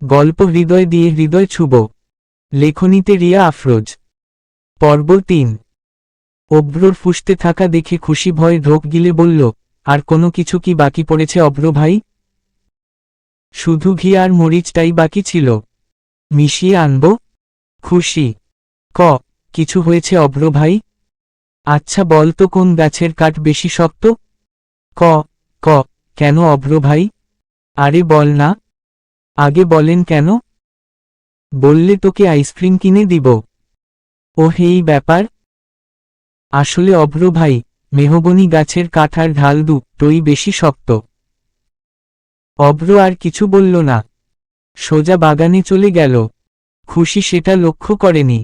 গল্প হৃদয় দিয়ে হৃদয় ছুব। লেখনীতে রিয়া আফরোজ। পর্ব ৩। অভ্রর ফুঁসতে থাকা দেখে খুশি ভয়ে ঢোক গিলে বলল, আর কোনো কিছু কি বাকি পড়েছে অভ্র ভাই? শুধু ঘি আর মরিচটাই বাকি ছিল, মিশিয়ে আনব। খুশি, কিছু হয়েছে অভ্র ভাই? আচ্ছা বল তো কোন গাছের কাঠ বেশি শক্ত? ক ক কেন অভ্র ভাই? আরে বল না। আগে বলেন কেন? বললে তোকে আইসক্রিম কিনে দিব। ও এই ব্যাপার। আসলে অভ্র ভাই, মেহগনি গাছের কাঠ আর ঢাল দুটোই বেশি শক্ত। অভ্র আর কিছু বলল না, সোজা বাগানে চলে গেল। খুশি সেটা লক্ষ্য করেনি।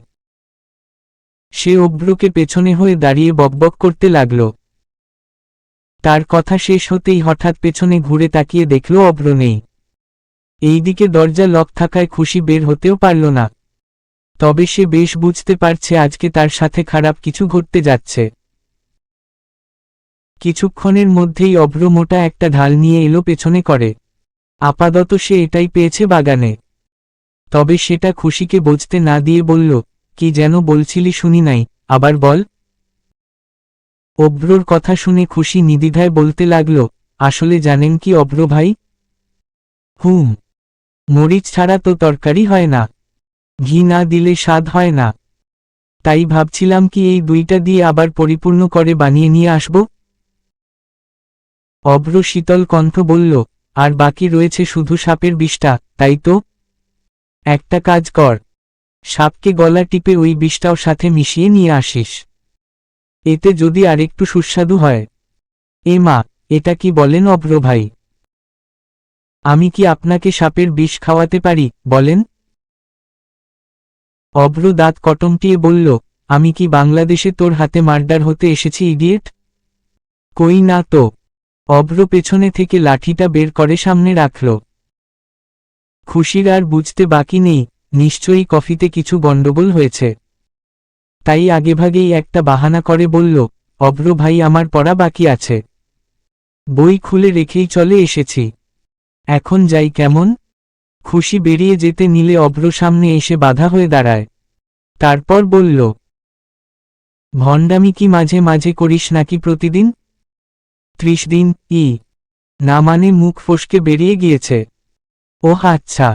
সে অভ্রকে পেছনে হয়ে দাঁড়িয়ে বকবক করতে লাগল। তার কথা শেষ হতেই হঠাৎ পেছনে ঘুরে তাকিয়ে দেখল অভ্র নেই। এইদিকে দরজা লক থাকায় খুশি বের হতেও পারল না। তবে সে বেশ বুঝতে পারছে আজকে তার সাথে খারাপ কিছু ঘটতে যাচ্ছে। কিছুক্ষণের মধ্যেই অভ্র মোটা একটা ঢাল নিয়ে এলো পেছনে করে। আপাতত সে এটাই পেয়েছে বাগানে। তবে সেটা খুশিকে বুঝতে না দিয়ে বলল, কি যেন বলছিলি শুনি নাই, আবার বল। অভ্রর কথা শুনে খুশি নিদ্বিধায় বলতে লাগল, আসলে জানেন কি অভ্র ভাই? মরিচ ছাড়া তো তরকারি হয় না, ঘি না দিলে স্বাদ হয় না। তাই ভাবছিলাম কি এই দুইটা দিয়ে আবার পরিপূর্ণ করে বানিয়ে নিয়ে আসব। অভ্র শীতল কণ্ঠ বলল, আর বাকি রয়েছে শুধু সাপের বিষটা, তাই তো? একটা কাজ কর, সাপকে গলা টিপে ওই বিষটাও সাথে মিশিয়ে নিয়ে আসিস। এতে যদি আরেকটু সুস্বাদু হয়। এ মা, এটা কি বলেন অভ্র ভাই? আমি কি আপনাকে সাপের বিষ খাওয়াতে পারি বলেন? অভ্র দাঁত কটমটিয়ে বলল, আমি কি বাংলাদেশে তোর হাতে মার্ডার হতে এসেছি ইডিয়েট? কই না তো। অভ্র পেছনে থেকে লাঠিটা বের করে সামনে রাখল। খুশির আর বুঝতে বাকি নেই, নিশ্চয়ই কফিতে কিছু গন্ডগোল হয়েছে। তাই আগেভাগেই একটা বাহানা করে বলল, অভ্র ভাই আমার পড়া বাকি আছে, বই খুলে রেখেই চলে এসেছি, এখন যাই কেমন? খুশি বেরিয়ে যেতে নিলে অভ্র সামনে এসে বাধা হয়ে দাঁড়ায়। তারপর বলল, ভণ্ডামি কি মাঝে মাঝে করিস নাকি প্রতিদিন? 30 দিন না মানে মুখ ফসকে বেরিয়ে গিয়েছে। ওহ আচ্ছা,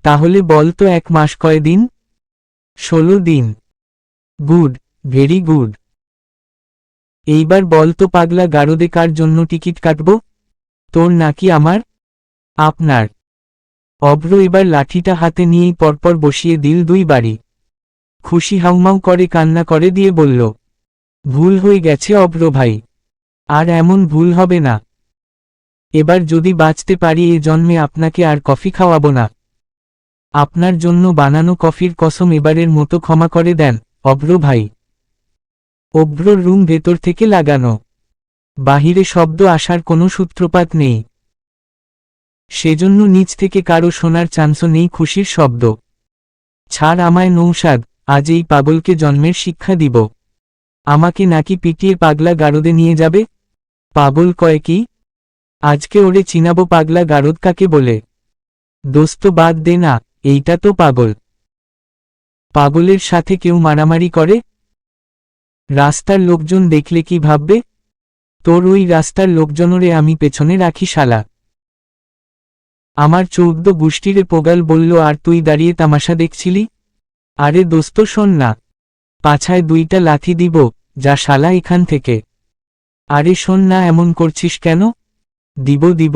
তাহলে বল তো 1 মাস কয়দিন? 16 দিন। Good, very good. এইবার বল তো পাগলা গারদে কার জন্য টিকিট কাটব, তোর নাকি আমার? আপনার। অভ্র এবার লাঠিটা হাতে নিয়েই পরপর বসিয়ে দিল 2 বাড়ি। খুশি হাউমাউ করে কান্না করে দিয়ে বলল, ভুল হয়ে গেছে অভ্র ভাই, আর এমন ভুল হবে না। এবার যদি বাঁচতে পারি এ জন্মে আপনাকে আর কফি খাওয়াবো না। আপনার জন্য বানানো কফির কসম এবারের মতো ক্ষমা করে দেন অভ্র ভাই। অভ্রর রুম ভেতর থেকে লাগানো, বাহিরে শব্দ আসার কোনো সূত্রপাত নেই। সেজন্য নিচ থেকে কারো শোনার চান্সও নেই খুশির শব্দ। ছাড় আমায় নৌশাদ, আজ এই পাগলকে জন্মের শিক্ষা দিব। আমাকে নাকি পিটিয়ে পাগলা গারদে নিয়ে যাবে? পাগল কয় কি? আজকে ওরে চিনাবো পাগলা গারদ কাকে বলে। দোস্ত বাদ দে না, এইটা তো পাগল। পাগলের সাথে কেউ মারামারি করে? রাস্তার লোকজন দেখলে কি ভাববে? তোর ওই রাস্তার লোকজনরে আমি পেছনে রাখি শালা। আমার 14 গোষ্ঠীরে পোগাল বলল আর তুই দাঁড়িয়ে তামাশা দেখছিলি? আরে দোস্ত শোন না, পাছায় 2টা লাথি দিব, যা শালা এখান থেকে। আরে শোন না এমন করছিস কেন? দিব।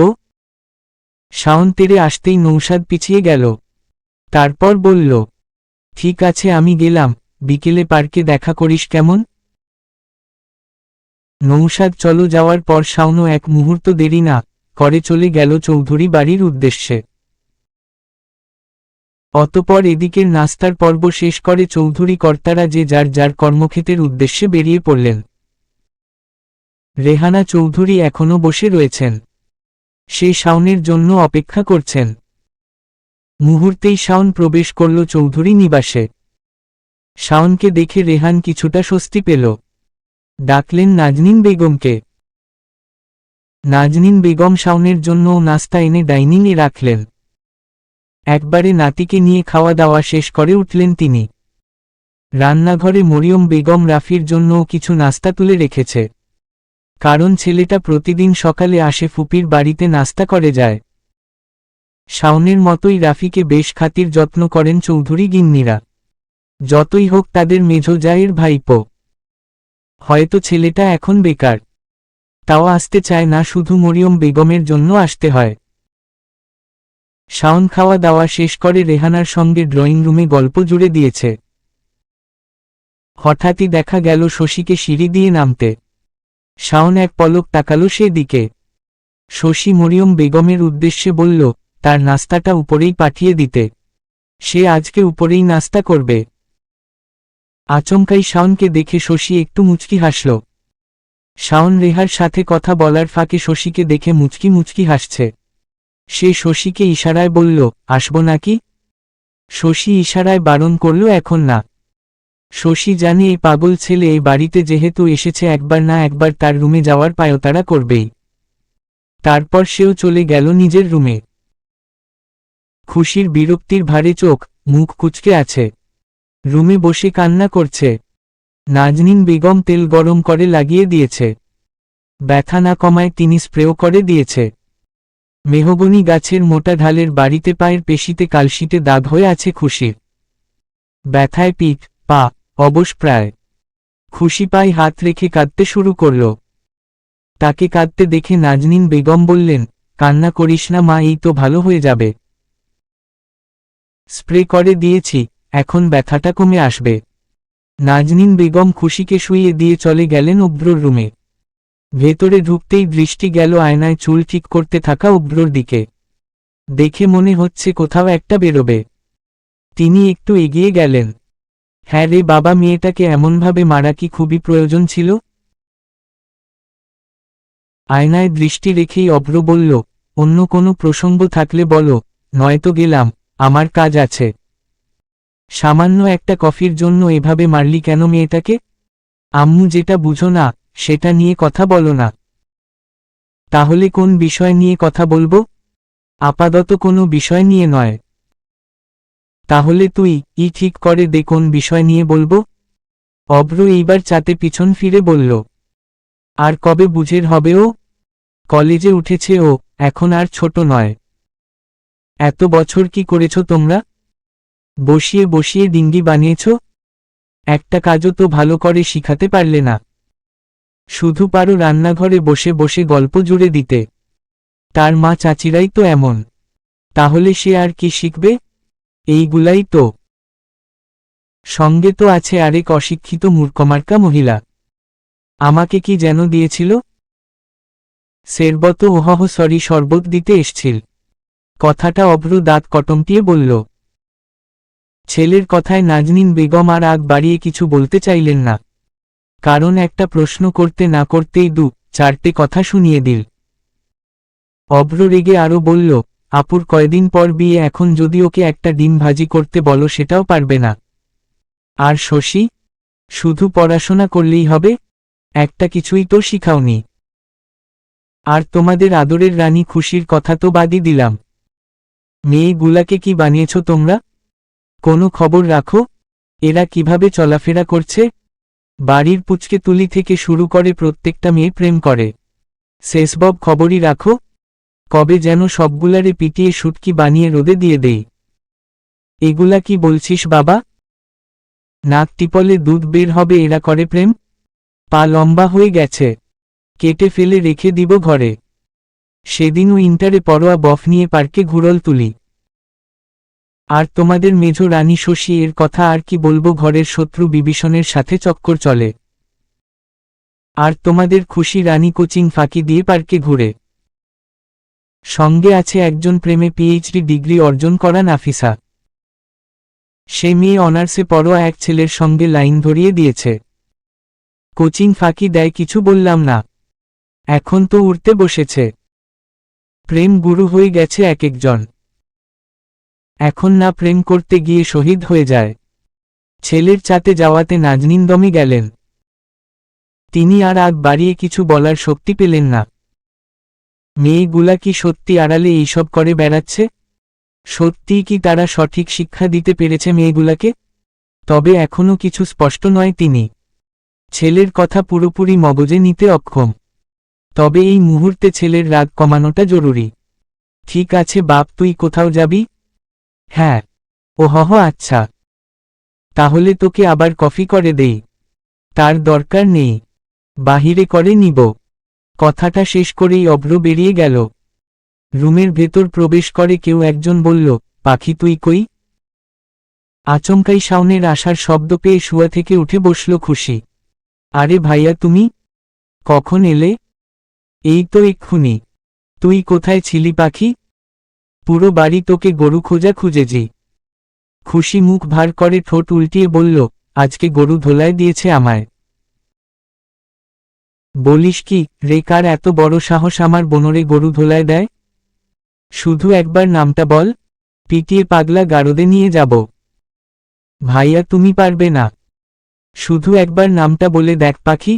শাওন তেরে আসতেই নৌশাদ পিছিয়ে গেল। তারপর বলল, ঠিক আছে আমি গেলাম, বিকেলে পার্কে দেখা করিস কেমন? নৌশাদ চলো যাওয়ার পর শাওনও এক মুহূর্ত দেরি না করে চলে গেল চৌধুরী বাড়ির উদ্দেশ্যে। অতপর এদিকের নাস্তার পর্ব শেষ করে চৌধুরী কর্তারা যে যার যার কর্মক্ষেত্রের উদ্দেশ্যে বেরিয়ে পড়লেন। রেহানা চৌধুরী এখনও বসে রয়েছেন। সে শাওনের জন্য অপেক্ষা করছেন। মুহূর্তেই শাওন প্রবেশ করল চৌধুরী নিবাসে। শাওনকে দেখে রেহান কিছুটা স্বস্তি পেল। ডাকলেন নাজনীন বেগমকে। নাজনীন বেগম শাওনের জন্য নাস্তা এনে ডাইনিংয়ে রাখলেন। একবারে নাতিকে নিয়ে খাওয়া দাওয়া শেষ করে উঠলেন তিনি। রান্নাঘরে মরিয়ম বেগম রাফির জন্যও কিছু নাস্তা তুলে রেখেছে, কারণ ছেলেটা প্রতিদিন সকালে আসে ফুপির বাড়িতে নাস্তা করে যায়। শাওনের মতোই রাফিকে বেশ খাতির যত্ন করেন চৌধুরী গিন্নিরা, যতই হোক তাদের মেঝো জায়ের ভাইপো। হয়তো ছেলেটা এখন বেকার, তাও আসতে চায় না, শুধু মরিয়ম বেগমের জন্য আসতে হয়। শাওন খাওয়া দাওয়া শেষ করে রেহানার সঙ্গে ড্রয়িং রুমে গল্প জুড়ে দিয়েছে। হঠাৎই দেখা গেল শশীকে সিঁড়ি দিয়ে নামতে। শাওন এক পলক তাকালো সেদিকে। শশী মরিয়ম বেগমের উদ্দেশ্যে বলল, তার নাস্তাটা উপরেই পাঠিয়ে দিতে, সে আজকে উপরেই নাস্তা করবে। আচমকাই শাওনকে দেখে শশী একটু মুচকি হাসল। শাওন রেহার সাথে কথা বলার ফাঁকে শশীকে দেখে মুচকি মুচকি হাসছে। সে শশীকে ইশারায় বলল, আসব নাকি? শশী ইশারায় বারণ করল, এখন না। শশী জানে এই পাগল ছেলে এই বাড়িতে যেহেতু এসেছে একবার না একবার তার রুমে যাওয়ার পায়তারা করবেই। তারপর সেও চলে গেল নিজের রুমে। খুশির বিরক্তির ভারে চোখ, মুখ কুঁচকে আছে, রুমে বসে কান্না করছে। নাজনীন বেগম তেল গরম করে লাগিয়ে দিয়েছে। ব্যথা না কমায় তিনি স্প্রেও করে দিয়েছে। মেহগনি গাছের মোটা ঢালের বাড়িতে পায়ের পেশিতে কালশিটে দাগ হয়ে আছে খুশির। ব্যথায় পিঠ, পা অবশ প্রায়। খুশি পায়ে হাত রেখে কাঁদতে শুরু করল। তাকে কাঁদতে দেখে নাজনীন বেগম বললেন, কান্না করিস না মা, এই তো ভালো হয়ে যাবে। স্প্রে করে দিয়েছি, এখন ব্যথাটা কমে আসবে। নাজনীন বেগম খুশিকে শুইয়ে দিয়ে চলে গেলেন অব্রর রুমে। ভেতরে ঢুকতেই দৃষ্টি গেল আয়নায় চুল ঠিক করতে থাকা অব্রর দিকে। দেখে মনে হচ্ছে কোথাও একটা বেরোবে। তিনি একটু এগিয়ে গেলেন। হ্যাঁ রে বাবা, মেয়েটাকে এমনভাবে মারা কি খুবই প্রয়োজন ছিল? আয়নায় দৃষ্টি রেখেই অব্র বলল, অন্য কোনো প্রসঙ্গ থাকলে বলো, নয়তো গেলাম, আমার কাজ আছে। সামান্য একটা কফির জন্য এভাবে মারলি কেন মেয়েটাকে? আম্মু, যেটা বুঝো না সেটা নিয়ে কথা বলো না। তাহলে কোন বিষয় নিয়ে কথা বলবো? আপাতত কোনো বিষয় নিয়ে নয়। তাহলে তুই ঠিক করে দে কোন বিষয় নিয়ে বলবো। অব্র এইবার চাতে পিছন ফিরে বলল, আর কবে বুঝের হবে ও? কলেজে উঠেছে ও, এখন আর ছোট নয়। এত বছর কি করেছ তোমরা? বসিয়ে বসিয়ে ডিঙ্গি বানিয়েছ? একটা কাজও তো ভালো করে শিখাতে পারলে না, শুধু পারো রান্নাঘরে বসে বসে গল্প জুড়ে দিতে। তার মা চাচিরাই তো এমন, তাহলে সে আর কি শিখবে? এইগুলাই তো। সঙ্গে তো আছে আরেক অশিক্ষিত মূর্খমার্কা মহিলা। আমাকে কি যেন দিয়েছিল? সেরবত ওহহ সরি, শরবত দিতে এসছিল। কথাটা অব্র দাঁত কটমটিয়ে বলল। ছেলের কথায় নাজনীন বেগম আর আগ বাড়িয়ে কিছু বলতে চাইলেন না, কারণ একটা প্রশ্ন করতে না করতেই দু চারটে কথা শুনিয়ে দিল। অব্র রেগে আরও বলল, আপুর কয়দিন পর বিয়ে, এখন যদি ওকে একটা ডিম ভাজি করতে বলো সেটাও পারবে না। আর শশী, শুধু পড়াশোনা করলেই হবে? একটা কিছুই তো শিখাওনি। আর তোমাদের আদরের রানী খুশির কথা তো বাদই দিলাম, মেয়েগুলাকে কি বানিয়েছ তোমরা? কোনো খবর রাখো এরা কিভাবে চলাফেরা করছে? বাড়ির পুচকে তুলি থেকে শুরু করে প্রত্যেকটা মেয়ে প্রেম করে, শেষবব খবরই রাখো। কবে যেন সবগুলারে পিটিয়ে শুটকি বানিয়ে রোদে দিয়ে দেই। এগুলা কি বলছিস বাবা? নাক টিপলে দুধ বের হবে এরা করে প্রেম? পা লম্বা হয়ে গেছে, কেটে ফেলে রেখে দিব ঘরে। সেদিনও ইন্টারে পড়োয়া বফ নিয়ে পার্কে ঘুরল তুলি। আর তোমাদের মেঝো রানী শশী, এর কথা আর কি বলবো, ঘরের শত্রু বিভীষণের সাথে চক্কর চলে। আর তোমাদের খুশি রানী কোচিং ফাঁকি দিয়ে পার্কে ঘুরে। সঙ্গে আছে একজন প্রেমে পিএইচডি ডিগ্রি অর্জন করা নাফিসা। সে মেয়ে অনার্সে পড়োয়া এক ছেলের সঙ্গে লাইন ধরিয়ে দিয়েছে। কোচিং ফাঁকি দেয় কিছু বললাম না, এখন তো উড়তে বসেছে। প্রেম গুরু হয়ে গেছে এক একজন। এখন না প্রেম করতে গিয়ে শহীদ হয়ে যায়। ছেলের চাতে যাওয়াতে নাজনীন দমে গেলেন। তিনি আর আগ বাড়িয়ে কিছু বলার শক্তি পেলেন না। মেয়েগুলা কি সত্যি আড়ালে এইসব করে বেড়াচ্ছে? সত্যিই কি তারা সঠিক শিক্ষা দিতে পেরেছে মেয়েগুলাকে? তবে এখনও কিছু স্পষ্ট নয় তিনি। ছেলের কথা পুরোপুরি মগজে নিতে অক্ষম। তবে এই মুহূর্তে ছেলের রাগ কমানোটা জরুরি। ঠিক আছে বাপ, তুই কোথাও যাবি? হ্যাঁ। আচ্ছা। তাহলে তোকে আবার কফি করে দেই। তার দরকার নেই, বাহিরে করে নিব। কথাটা শেষ করেই অভ্র বেরিয়ে গেল। রুমের ভেতর প্রবেশ করে কেউ একজন বলল, পাখি তুই কই? আচমকাই শাওনের আসার শব্দ পেয়ে শুয়া থেকে উঠে বসল খুশি। আরে ভাইয়া তুমি? কখন এলে? এই তো এক্ষুনি। তুই কোথায় ছিলি পাখি? পুরো বাড়ি তোকে গরু খোঁজা খুঁজেছি। খুশি মুখ ভার করে ঠোঁট উল্টিয়ে বলল, আজকে গরু ধোলায় দিয়েছে আমায়। বলিস কি রে, কার এত বড় সাহস আমার বোনরে গরু ধোলায় দেয়? শুধু একবার নামটা বল, পিটিয়ে পাগলা গারদে নিয়ে যাব। ভাইয়া তুমি পারবে না। শুধু একবার নামটা বলে দেখ পাখি।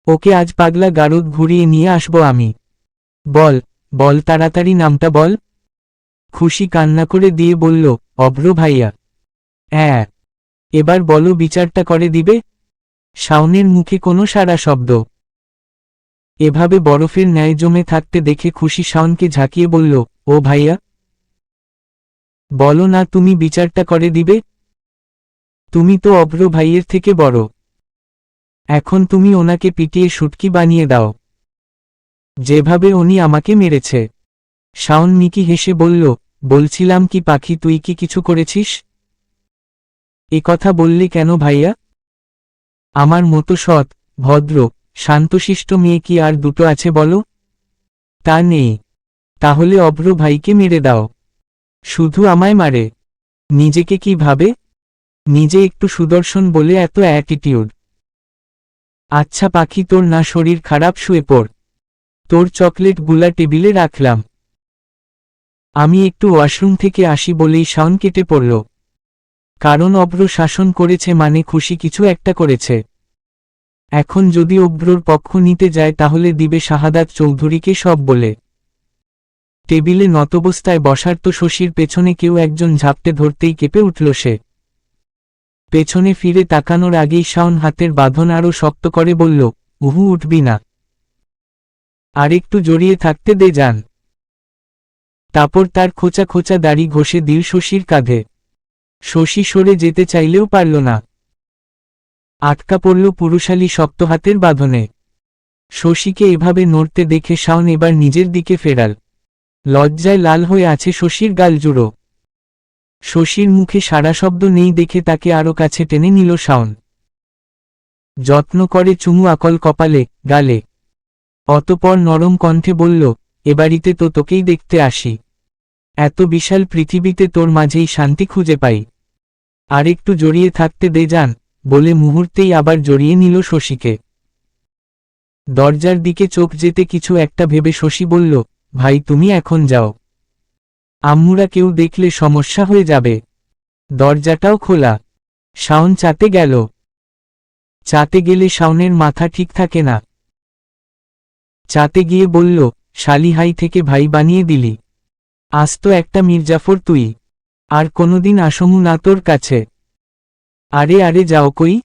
ওকে আজ পাগলা গারদ ঘুরিয়ে নিয়ে আসবো আমি। বল, বল তাড়াতাড়ি নামটা বল। খুশি কান্না করে দিয়ে বলল, অভ্র ভাইয়া। হ্যাঁ, এবার বলো বিচারটা করে দিবে? শাওনের মুখে কোনো সাড়া শব্দ। এভাবে বরফের ন্যায় জমে থাকতে দেখে খুশি শাওনকে ঝাঁকিয়ে বলল, ও ভাইয়া, বলো না তুমি বিচারটা করে দিবে? তুমি তো অভ্র ভাইয়ের থেকে বড়। এখন তুমি ওনাকে পিটিয়ে শুটকি বানিয়ে দাও, যেভাবে উনি আমাকে মেরেছে। শাওন মিকি হেসে বলল, বলছিলাম কি পাখি তুই কি কিছু করেছিস? এ কথা বললি কেন ভাইয়া? আমার মতো সৎ, ভদ্র, শান্তশিষ্ট মেয়ে কি আর দুটো আছে বলো? তা নেই। তাহলে অভ্র ভাইকে মেরে দাও। শুধু আমায় মারে? নিজেকে কি ভাবে? নিজে একটু সুদর্শন বলে এত অ্যাটিটিউড। আচ্ছা পাখি, তোর না শরীর খারাপ, শুয়ে পড়। তোর চকলেট গুলা টেবিলে রাখলাম। আমি একটু ওয়াশরুম থেকে আসি বলেই শাওন কেটে পড়ল। কারণ অভ্র শাসন করেছে মানে খুশি কিছু একটা করেছে। এখন যদি অভ্রর পক্ষ নিতে যায় তাহলে দিবে শাহাদাত চৌধুরীকে সব বলে। টেবিলে নতবস্থায় বসার তো শশীর পেছনে কেউ একজন ঝাপটে ধরতেই কেঁপে উঠল সে। পেছনে ফিরে তাকানোর আগেই শাওন হাতের বাঁধন আরও শক্ত করে বলল, উঠবি না। আরেকটু জড়িয়ে থাকতে দে যান। তারপর তার খোঁচা খোঁচা দাড়ি ঘষে দিল শশীর কাঁধে। শশী সরে যেতে চাইলেও পারল না। আটকা পড়ল পুরুষালী শক্ত হাতের বাঁধনে। শশীকে এভাবে নড়তে দেখে শাওন এবার নিজের দিকে ফেরাল। লজ্জায় লাল হয়ে আছে শশীর গালজুড়ো। শশীর মুখে সাড়া শব্দ নেই দেখে তাকে আরও কাছে টেনে নিল শাওন। যত্ন করে চুমু আকল কপালে, গালে। অতপর নরম কণ্ঠে বলল, এ বাড়িতে তো তোকেই দেখতে আসি। এত বিশাল পৃথিবীতে তোর মাঝেই শান্তি খুঁজে পাই। আর একটু জড়িয়ে থাকতে দে যান, বলে মুহূর্তেই আবার জড়িয়ে নিল শশীকে। দরজার দিকে চোখ যেতে কিছু একটা ভেবে শশী বলল, ভাই তুমি এখন যাও। আম্মুরা কেউ দেখলে সমস্যা হয়ে যাবে। দরজাটাও খোলা। শাওন চাতে গেল। চাতে গেলে শাওনের মাথা ঠিক থাকে না। চাতে গিয়ে বলল, শালিহাই থেকে ভাই বানিয়ে দিলি। আজ তো একটা মির্জাফর তুই। আর কোনোদিন আসমু না তোর কাছে। আরে আরে যাও কই?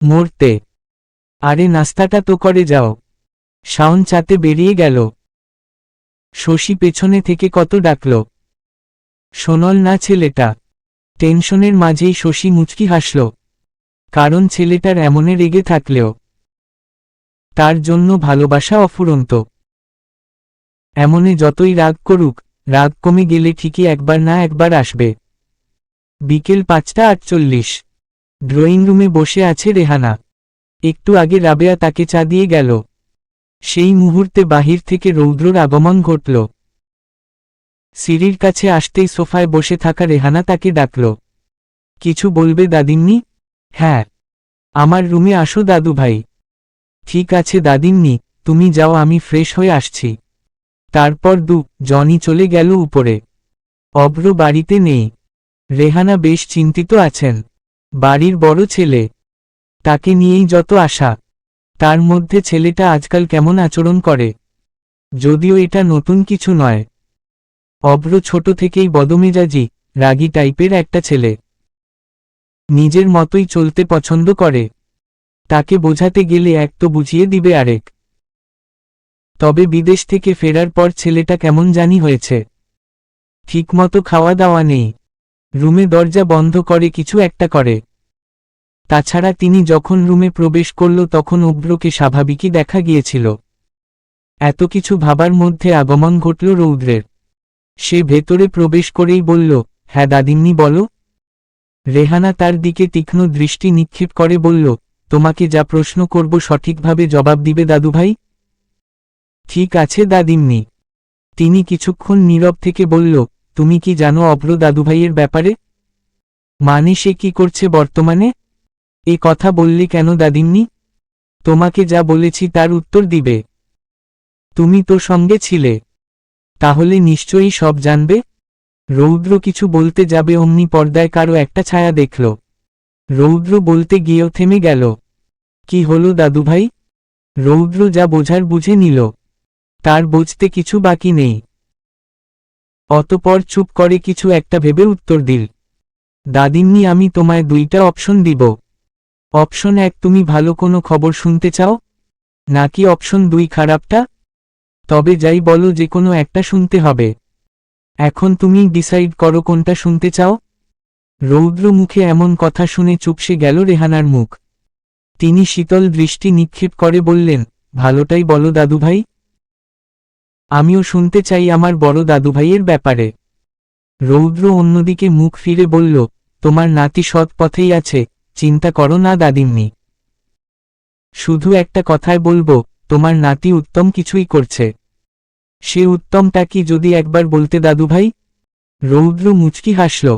মরতে। আরে নাস্তাটা তো করে যাও। শাওন চাতে বেরিয়ে গেল। শশী পেছনে থেকে কত ডাকল। শোনল না ছেলেটা। টেনশনের মাঝেই শশী মুচকি হাসল। কারণ ছেলেটার এমনে রেগে থাকলেও তার জন্য ভালোবাসা অফুরন্ত। এমনে যতই রাগ করুক, রাগ কমে গেলে ঠিকই একবার না একবার আসবে। বিকেল 5:48। ড্রয়িং রুমে বসে আছে রেহানা। একটু আগে রাবেয়া তাকে চা দিয়ে গেল। সেই মুহূর্তে বাহির থেকে রৌদ্রর আগমন ঘটল। সিঁড়ির কাছে আসতেই সোফায় বসে থাকা রেহানা তাকে ডাকল। কিছু বলবে দাদিন্নি? হ্যাঁ, আমার রুমে আসো দাদু ভাই। ঠিক আছে দাদিন্নি, তুমি যাও, আমি ফ্রেশ হয়ে আসছি। তারপর জনি চলে গেল উপরে। অভ্র বাড়িতে নেই। রেহানা বেশ চিন্তিত আছেন। বাড়ির বড় ছেলে, তাকে নিয়েই যত আশা। তার মধ্যে ছেলেটা আজকাল কেমন আচরণ করে। যদিও এটা নতুন কিছু নয়। অভ্র ছোট থেকেই বদমেজাজি, রাগী টাইপের একটা ছেলে। নিজের মতোই চলতে পছন্দ করে। তাকে বোঝাতে গেলে এক তো বুঝিয়ে দিবে আরেক। তবে বিদেশ থেকে ফেরার পর ছেলেটা কেমন জানি হয়েছে। ঠিকমতো খাওয়া দাওয়া নেই, রুমে দরজা বন্ধ করে কিছু একটা করে। তাছাড়া তিনি যখন রুমে প্রবেশ করল তখন অভ্রকে স্বাভাবিকই দেখা গিয়েছিল। এত কিছু ভাবার মধ্যে আগমন ঘটল রৌদ্রের। সে ভেতরে প্রবেশ করেই বলল, হ্যাঁ দাদিমনি বলো। রেহানা তার দিকে তীক্ষ্ণ দৃষ্টি নিক্ষেপ করে বলল, তোমাকে যা প্রশ্ন করব সঠিকভাবে জবাব দিবে দাদুভাই। ঠিক আছে দাদিমনি। তিনি কিছুক্ষণ নীরব থেকে বলল, তুমি কি জানো অভ্র দাদুভাইয়ের ব্যাপারে? মানে সে কি করছে বর্তমানে? এ কথা বললে কেন দাদিমনি? তোমাকে যা বলেছি তার উত্তর দিবে। তুমি তো সঙ্গে ছিলে, তাহলে নিশ্চয়ই সব জানবে। রৌদ্র কিছু বলতে যাবে অমনি পর্দায় কারো একটা ছায়া দেখল। রৌদ্র বলতে গিয়েও থেমে গেল। কি হলো দাদুভাই? রৌদ্র যা বোঝার বুঝে নিল, তার বুঝতে কিছু বাকি নেই। অতপর চুপ করে কিছু একটা ভেবে উত্তর দিল, দাদিমনি আমি তোমায় দুইটা অপশন দিব। অপশন 1 তুমি ভালো কোনো খবর শুনতে চাও, নাকি অপশন 2 খারাপটা? তবে যাই বলো যে কোনো একটা শুনতে হবে। এখন তুমি ডিসাইড করো কোনটা শুনতে চাও। রৌদ্র মুখে এমন কথা শুনে চুপসে গেল রেহানার মুখ। তিনি শীতল দৃষ্টি নিক্ষেপ করে বললেন, ভালোটাই বলো দাদুভাই। আমিও শুনতে চাই আমার বড় দাদুভাইয়ের ব্যাপারে। রৌদ্র অন্যদিকে মুখ ফিরে বলল, তোমার নাতি সৎ পথেই আছে, চিন্তা করো না দাদিমনি। শুধু একটা কথায় বলবো, তোমার নাতি উত্তম কিছুই করছে। সে উত্তমটা কি যদি একবার বলতে দাদুভাই? রৌদ্র মুচকি হাসল।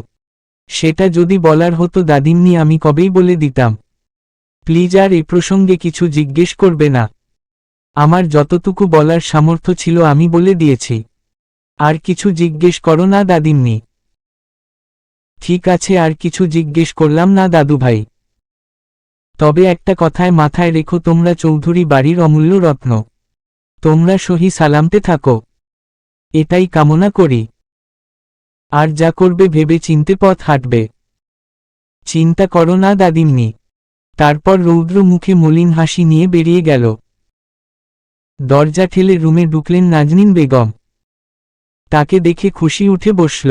সেটা যদি বলার হতো দাদিমনি আমি কবেই বলে দিতাম। প্লিজ আর এ প্রসঙ্গে কিছু জিজ্ঞেস করবে না। আমার যতটুকু বলার সামর্থ্য ছিল আমি বলে দিয়েছি। আর কিছু জিজ্ঞেস করো না দাদিমনি। ঠিক আছে আর কিছু জিজ্ঞেস করলাম না দাদুভাই। তবে একটা কথায় মাথায় রেখো তোমরা চৌধুরী বাড়ির অমূল্য রত্ন। তোমরা সহি সালামতে থাকো, এটাই কামনা করি। আর যা করবে ভেবে চিনতে পথ হাঁটবে। চিন্তা করো না দাদিমনি। তারপর রৌদ্র মুখে মলিন হাসি নিয়ে বেরিয়ে গেল। দরজা ঠেলে রুমে ঢুকলেন নাজনীন বেগম। তাকে দেখে খুশি উঠে বসল।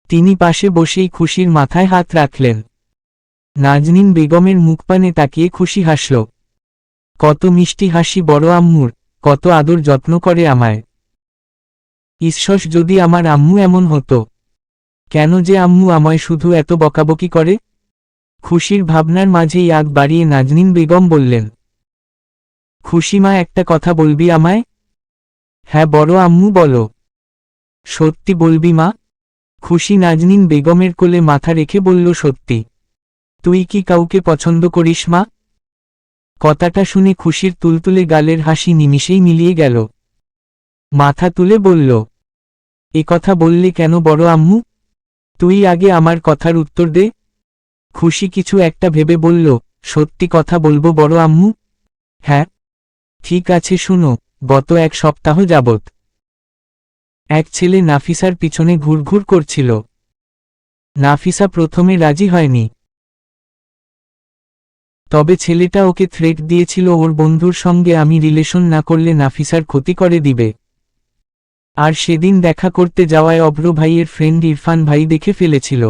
তিনি পাশে বসেই খুশির মাথায় হাত রাখলেন। নাজনীন বেগমের মুখপানে তাকিয়ে খুশি হাসল। কত মিষ্টি হাসি বড় আম্মুর, কত আদর যত্ন করে আমায়। ঈশ্বর যদি আমার আম্মু এমন হতো। কেন যে আম্মু আমায় শুধু এত বকাবকি করে? খুশির ভাবনার মাঝেই আগ বাড়িয়ে নাজনীন বেগম বললেন, খুশিমা একটা কথা বলবি আমায়? হ্যাঁ বড় আম্মু বলো। সত্যি বলবি মা? খুশি নাজনীন বেগমের কোলে মাথা রেখে বলল, সত্যি। তুই কি কাউকে পছন্দ করিস মা? কথাটা শুনে খুশির তুলতুলে গালের হাসি নিমিষেই মিলিয়ে গেল। মাথা তুলে বলল, এ কথা বললে কেন বড় আম্মু? তুই আগে আমার কথার উত্তর দে। খুশি কিছু একটা ভেবে বলল, সত্যি কথা বলবো বড় আম্মু। হ্যাঁ ঠিক আছে শুনো, গত 1 সপ্তাহ যাবৎ এক ছেলে নাফিসার পিছনে ঘুরঘুর করছিল। নাফিসা প্রথমে রাজি হয়নি, তবে ছেলেটা ওকে থ্রেট দিয়েছিল ওর বন্ধুর সঙ্গে আমি রিলেশন না করলে নাফিসার ক্ষতি করে দিবে। আর সেদিন দেখা করতে যাওয়ায় অভ্র ভাইয়ের ফ্রেন্ড ইরফান ভাই দেখে ফেলেছিল।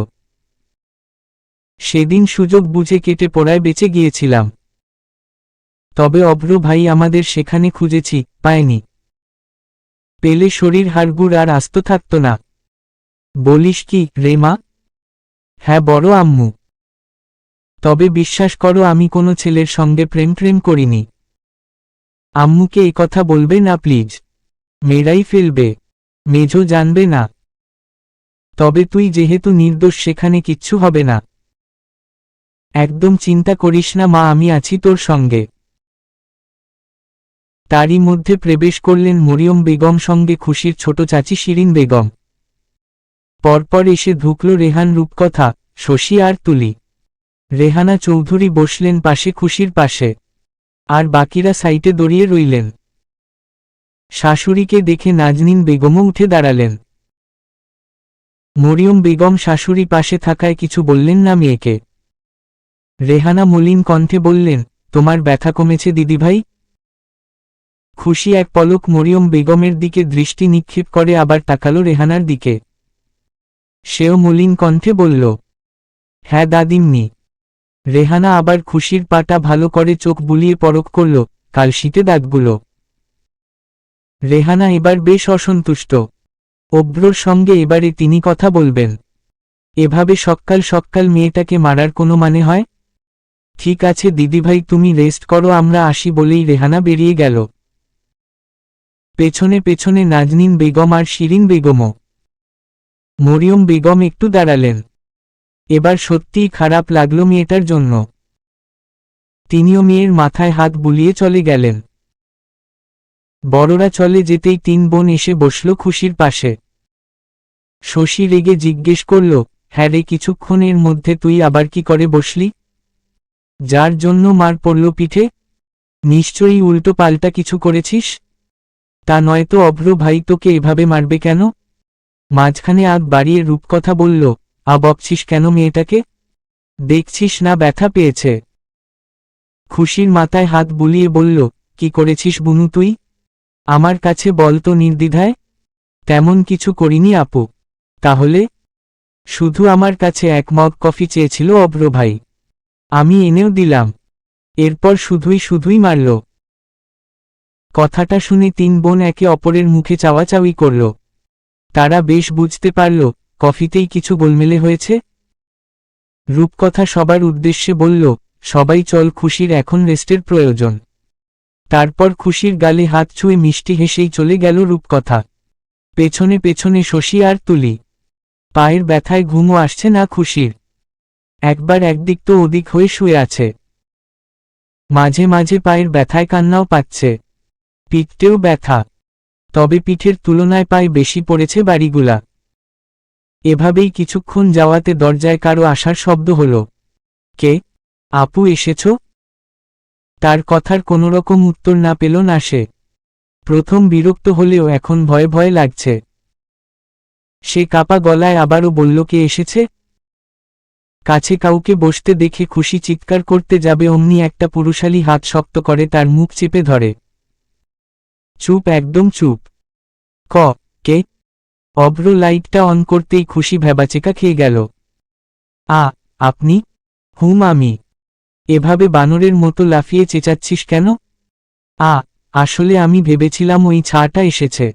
সেদিন সুযোগ বুঝে কেটে পড়ায় বেঁচে গিয়েছিলাম। তবে অভ্র ভাই আমাদের সেখানে খুঁজেছি, পায়নি। পেলে শরীর হাড়গুড় আর আস্ত থাকত না। বলিস কি রে মা? হ্যাঁ বড় আম্মু। তবে বিশ্বাস করো আমি কোনো ছেলের সঙ্গে প্রেম করিনি। আম্মুকে এই কথা বলবে না প্লিজ, মেয়েরাই ফেলবে, মেজো জানবে না। তবে তুই যেহেতু নির্দোষ সেখানে কিচ্ছু হবে না। একদম চিন্তা করিস না মা, আমি আছি তোর সঙ্গে। তারই মধ্যে প্রবেশ করলেন মরিয়ম বেগম সঙ্গে খুশির ছোট চাচি শিরিন বেগম। পরপর এসে ঢুকল রেহান, রূপকথা, শশী আর তুলি। রেহানা চৌধুরী বসলেন পাশে খুশির পাশে, আর বাকিরা সাইটে দড়িয়ে রইলেন। শাশুড়িকে দেখে নাজনীন বেগমও উঠে দাঁড়ালেন। মরিয়ম বেগম শাশুড়ি পাশে থাকায় কিছু বললেন না মেয়েকে। রেহানা মলিন কণ্ঠে বললেন, তোমার ব্যথা কমেছে দিদিভাই? খুশি এক পলক মরিয়ম বেগমের দিকে দৃষ্টি নিক্ষেপ করে আবার তাকালো রেহানার দিকে। সেও মলিন কণ্ঠে বলল, হ্যাঁ দাদিমনি। রেহানা আবার খুশির পাটা ভালো করে চোখ বুলিয়ে পরখ করল কালশিটে দাঁতগুলো। রেহানা এবার বেশ অসন্তুষ্ট। অভ্রর সঙ্গে এবারে তিনি কথা বলবেন? এভাবে সকাল সকাল মেয়েটাকে মারার কোনো মানে হয়? ঠিক আছে দিদিভাই, তুমি রেস্ট করো, আমরা আসি বলেই রেহানা বেরিয়ে গেল। পেছনে পেছনে নাজনীন বেগম আর শিরিন বেগমও। মরিয়ম বেগম একটু দাঁড়ালেন। এবার সত্যিই খারাপ লাগল মেয়েটার জন্য। তিনিও মেয়ের মাথায় হাত বুলিয়ে চলে গেলেন। বড়রা চলে যেতেই তিন বোন এসে বসল খুশির পাশে। শশী রেগে জিজ্ঞেস করল, হ্যাঁ রে, কিছুক্ষণের মধ্যে তুই আবার কি করে বসলি? যার জন্য মার পড়ল পিঠে? নিশ্চয়ই উল্টো পাল্টা কিছু করেছিস? তা নয়তো অভ্র ভাই তোকে এভাবে মারবে কেন? মাঝখানে আগ বাড়িয়ে রূপকথা বলল, বকছিস কেন মেয়েটাকে? দেখছিস না ব্যথা পেয়েছে? খুশির মাথায় হাত বুলিয়ে বলল, কি করেছিস বুনু তুই? আমার কাছে বল তো নির্দ্বিধায়। তেমন কিছু করিনি আপু। তাহলে? শুধু আমার কাছে এক মগ কফি চেয়েছিল অভ্র ভাই, আমি এনেও দিলাম। এরপর শুধুই শুধুই মারল। কথাটা শুনে তিন বোন একে অপরের মুখে চাওয়াচাওয়ি করল। তারা বেশ বুঝতে পারল কফিতেই কিছু গোলমেলে হয়েছে। রূপকথা সবার উদ্দেশ্যে বলল, সবাই চল, খুশির এখন রেস্টের প্রয়োজন। তারপর খুশির গালে হাত ছুঁয়ে মিষ্টি হেসেই চলে গেল রূপকথা। পেছনে পেছনে শশী আর তুলি। পায়ের ব্যথায় ঘুমও আসছে না খুশির। একবার একদিক তো ওদিক হয়ে শুয়ে আছে। মাঝে মাঝে পায়ের ব্যথায় কান্নাও পাচ্ছে। পিঠতেও ব্যথা, তবে পিঠের তুলনায় পায়ে বেশি পড়েছে বাড়িগুলা। এভাবেই কিছুক্ষণ যাওয়াতে দরজায় কারো আসার শব্দ হল। কে? আপু এসেছ? তার কথার কোনোরকম উত্তর না পেল না সে। প্রথম বিরক্ত হলেও এখন ভয়ে ভয়ে লাগছে। সে কাপা গলায় আবারও বলল, কে এসেছে? কাছে কাউকে বসতে দেখে খুশি চিৎকার করতে যাবে অমনি একটা পুরুষালী হাত শক্ত করে তার মুখ চেপে ধরে। চুপ, একদম চুপ। কে? অভ্র লাইটটা অন করতেই খুশি ভ্যাবাচেকা খেয়ে গেল। আপনি? হুম আমি। এভাবে বানরের মতো লাফিয়ে চেঁচাচ্ছিস কেন? আসলে আমি ভেবেছিলাম ওই ছাটা এসেছে।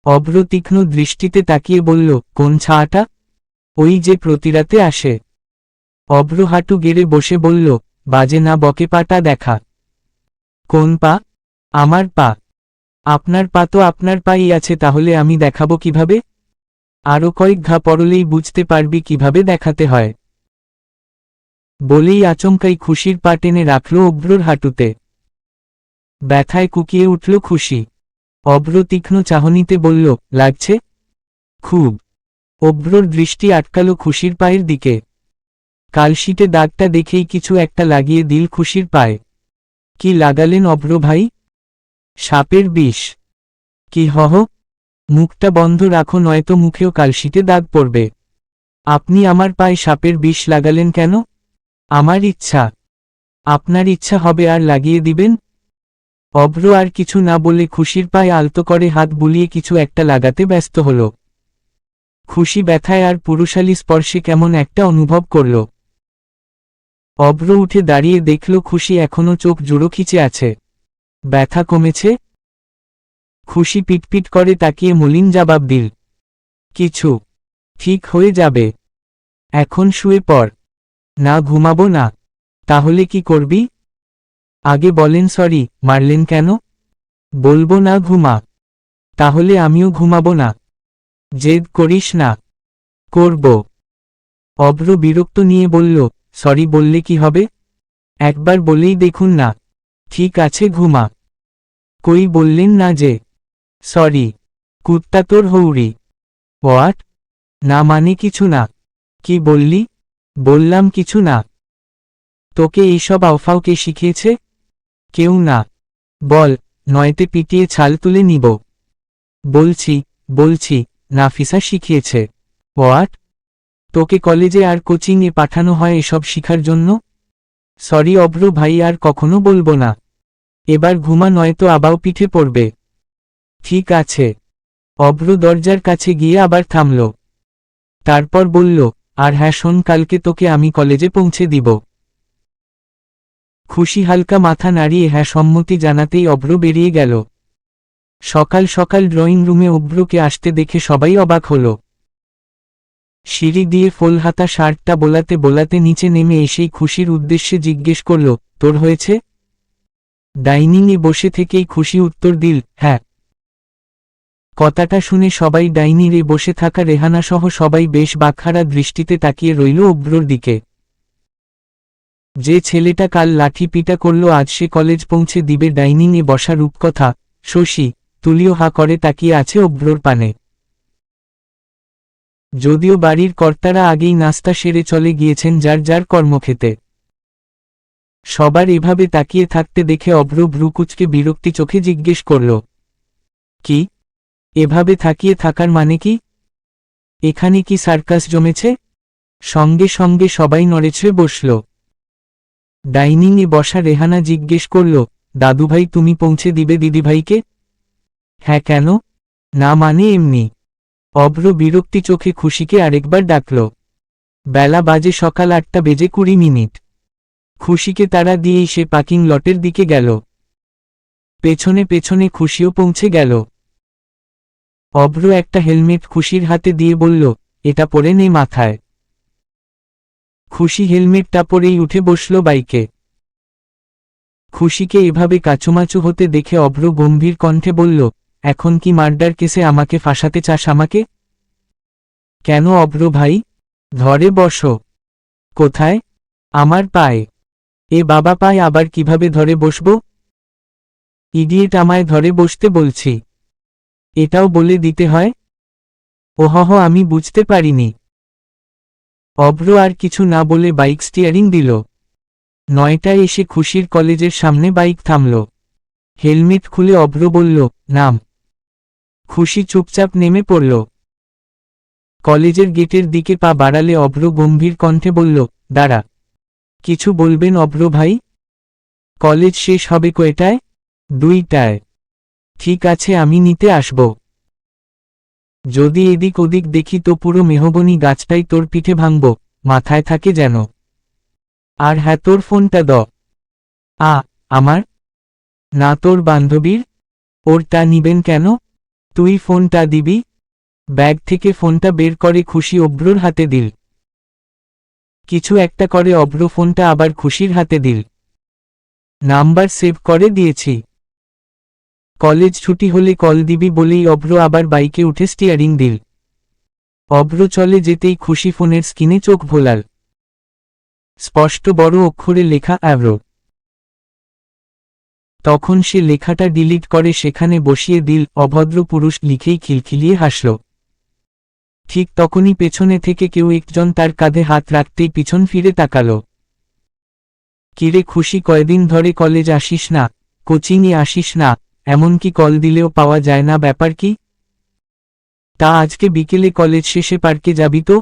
অভ্র তীক্ষ্ণ দৃষ্টিতে তাকিয়ে বলল, কোন ছাটা? ওই যে প্রতিরাতে আসে। অভ্র হাঁটু গেড়ে বসে বলল, বাজে না বকে, পাটা দেখা। কোন পা? আমার পা? আপনার পা তো আপনার পাই আছে, তাহলে আমি দেখাবো কিভাবে? আরও কয়েক ঘা পরলেই বুঝতে পারবি কিভাবে দেখাতে হয়। বলেই আচমকাই খুশির পা টেনে রাখল অভ্রর হাঁটুতে। ব্যথায় কুকিয়ে উঠল খুশি। অভ্র তীক্ষ্ণ চাহনিতে বলল, লাগছে? খুব। অভ্রর দৃষ্টি আটকাল খুশির পায়ের দিকে। কালশিটে দাগটা দেখেই কিছু একটা লাগিয়ে দিল খুশির পায়ে। কি লাগালেন অভ্র ভাই? সাপের বিষ। কি মুখটা বন্ধ রাখো, নয়তো মুখেও কালশিটে দাগ পড়বে। আপনি আমার পায়ে সাপের বিষ লাগালেন কেন? আমার ইচ্ছা। আপনার ইচ্ছা হবে আর লাগিয়ে দিবেন? অভ্র আর কিছু না বলে খুশির পায়ে আলতো করে হাত বুলিয়ে কিছু একটা লাগাতে ব্যস্ত হল। খুশি ব্যথায় আর পুরুষালী স্পর্শে কেমন একটা অনুভব করল। অভ্র উঠে দাঁড়িয়ে দেখল খুশি এখনো চোখ জুড়ো খিচে আছে। ব্যথা কমেছে? খুশি পিটপিট করে তাকিয়ে মলিন জবাব দিল, কিছু। ঠিক হয়ে যাবে। এখন শুয়ে পড়। না ঘুমাবো না? তাহলে কি করবি? আগে বলেন, সরি, মারলেন কেন? বলবো না ঘুমা। তাহলে আমিও ঘুমাবো না। জেদ করিস না। করব। অভ্র বিরক্ত নিয়ে বলল, সরি বললে কি হবে? একবার বলেই দেখুন না। ঠিক আছে ঘুমা। কই বললেন না যে? সরি। কুত্তা তোর হৌরি। হোয়াট? না মানে কিছু না। কি বললি? বললাম কিছু না। তোকে এইসব আউফাও কে শিখিয়েছে? কেউ না। বল, নয়তে পিটিয়ে ছাল তুলে নিব। বলছি নাফিসা শিখিয়েছে। হোয়াট? তোকে কলেজে আর কোচিংয়ে পাঠানো হয় এসব শিখার জন্য? সরি অভ্র ভাই, আর কখনো বলবো না। এবার ঘুমা, নয়তো আবাও পিঠে পড়বে। ঠিক আছে। অভ্র দরজার কাছে গিয়ে আবার থামল। তারপর বলল, আর হ্যাঁ শোন, কালকে তোকে আমি কলেজে পৌঁছে দিব। খুশি হালকা মাথা নাড়িয়ে হ্যাঁ সম্মতি জানাতেই অভ্র বেরিয়ে গেল। সকাল সকাল ড্রয়িং রুমে অভ্রকে আসতে দেখে সবাই অবাক হল। সিঁড়ি দিয়ে ফোলহাতা শার্টটা বোলাতে বোলাতে নিচে নেমে এসেই খুশির উদ্দেশ্যে জিজ্ঞেস করল, তোর হয়েছে? ডাইনিংয়ে বসে থেকেই খুশি উত্তর দিল, হ্যাঁ। কথাটা শুনে সবাই ডাইনিংয়ে বসে থাকা রেহানাসহ সবাই বেশ বাকহারা দৃষ্টিতে তাকিয়ে রইল অভ্রর দিকে। যে ছেলেটা কাল লাঠি পিটা করল আজ সে কলেজ পৌঁছে দিবে, ডাইনিংয়ে বসা রূপকথা, শশী, তুলিও হা করে তাকিয়ে আছে অভ্রর পানে। যদিও বাড়ির কর্তারা আগেই নাস্তা সেরে চলে গিয়েছেন যার যার কর্মক্ষেতে। সবার এভাবে তাকিয়ে থাকতে দেখে অভ্র ভ্রুকুচকে বিরক্তি চোখে জিজ্ঞেস করল, কি? এভাবে তাকিয়ে থাকার মানে কি? এখানে কি সার্কাস জমেছে? সঙ্গে সঙ্গে সবাই নড়েচড়ে বসল। ডাইনিংয়ে বসা রেহানা জিজ্ঞেস করল, দাদুভাই তুমি পৌঁছে দিবে দিদিভাইকে? হ্যাঁ কেন? না মানে এমনি। অভ্র বিরক্তি চোখে খুশিকে আরেকবার ডাকল। বেলা বাজে সকাল 8:20। খুশিকে তাড়া দিয়েই সে পার্কিং লটের দিকে গেল। পেছনে পেছনে খুশিও পৌঁছে গেল। অভ্র একটা হেলমেট খুশির হাতে দিয়ে বলল, এটা পরে নে মাথায়। খুশি হেলমেটটা পরেই উঠে বসল বাইকে। খুশিকে এভাবে কাচুমাচু হতে দেখে অভ্র গম্ভীর কণ্ঠে বলল, এখন কি মার্ডার কেসে আমাকে ফাঁসাতে চাস আমাকে? কেন অভ্র ভাই? ধরে বসো। কোথায়? আমার পায়ে। এ বাবা, পায়ে আবার কিভাবে ধরে বসবো? ইডিয়েট, আমায় ধরে বসতে বলছি। এটাও বলে দিতে হয়? ওহহ, আমি বুঝতে পারিনি। অভ্র আর কিছু না বলে বাইক স্টিয়ারিং দিল। 9টায় এসে খুশির কলেজের সামনে বাইক থামল। হেলমেট খুলে অভ্র বলল, নাম। খুশি চুপচাপ নেমে পড়ল। কলেজের গেটের দিকে পা বাড়ালে অভ্র গম্ভীর কণ্ঠে বলল, দাঁড়া। কিছু বলবেন অভ্র ভাই? কলেজ শেষ হবে কয়টায়? 2টায়। ঠিক আছে, আমি নিতে আসব। যদি এদিক ওদিক দেখি তো পুরো মেহগনি গাছটাই তোর পিঠে ভাঙব, মাথায় থাকে যেন। আর হ্যাঁ, তোর ফোনটা দ। আমার? না, তোর বান্ধবীর। ওরটা নিবেন কেন? তুই ফোনটা দিবি? ব্যাগ থেকে ফোনটা বের করে খুশি অভ্রর হাতে দিল। কিছু একটা করে অভ্র ফোনটা আবার খুশির হাতে দিল। নাম্বার সেভ করে দিয়েছি। কলেজ ছুটি হলে কল দিবি বলেই অভ্র আবার বাইকে উঠে স্টিয়ারিং দিল। অভ্র চলে যেতেই খুশি ফোনের স্ক্রিনে চোখ ভোলাল। স্পষ্ট বড় অক্ষরে লেখা অ্যাভ্রো। তখন সে লেখাটা ডিলিট করে সেখানে বসিয়ে দিল অভদ্র পুরুষ লিখেই খিলখিলিয়ে হাসল। ঠিক তখনই পেছনে থেকে কেউ একজন তার কাঁধে হাত রাখতেই পিছন ফিরে তাকাল। কিরে খুশি, কয়দিন ধরে কলেজ আসিস না, কোচিংয়ে আসিস না, এমনকি কল দিলেও পাওয়া যায় না, ব্যাপার কি? তা আজকে বিকেলে কলেজ শেষে পার্কে যাবি তো?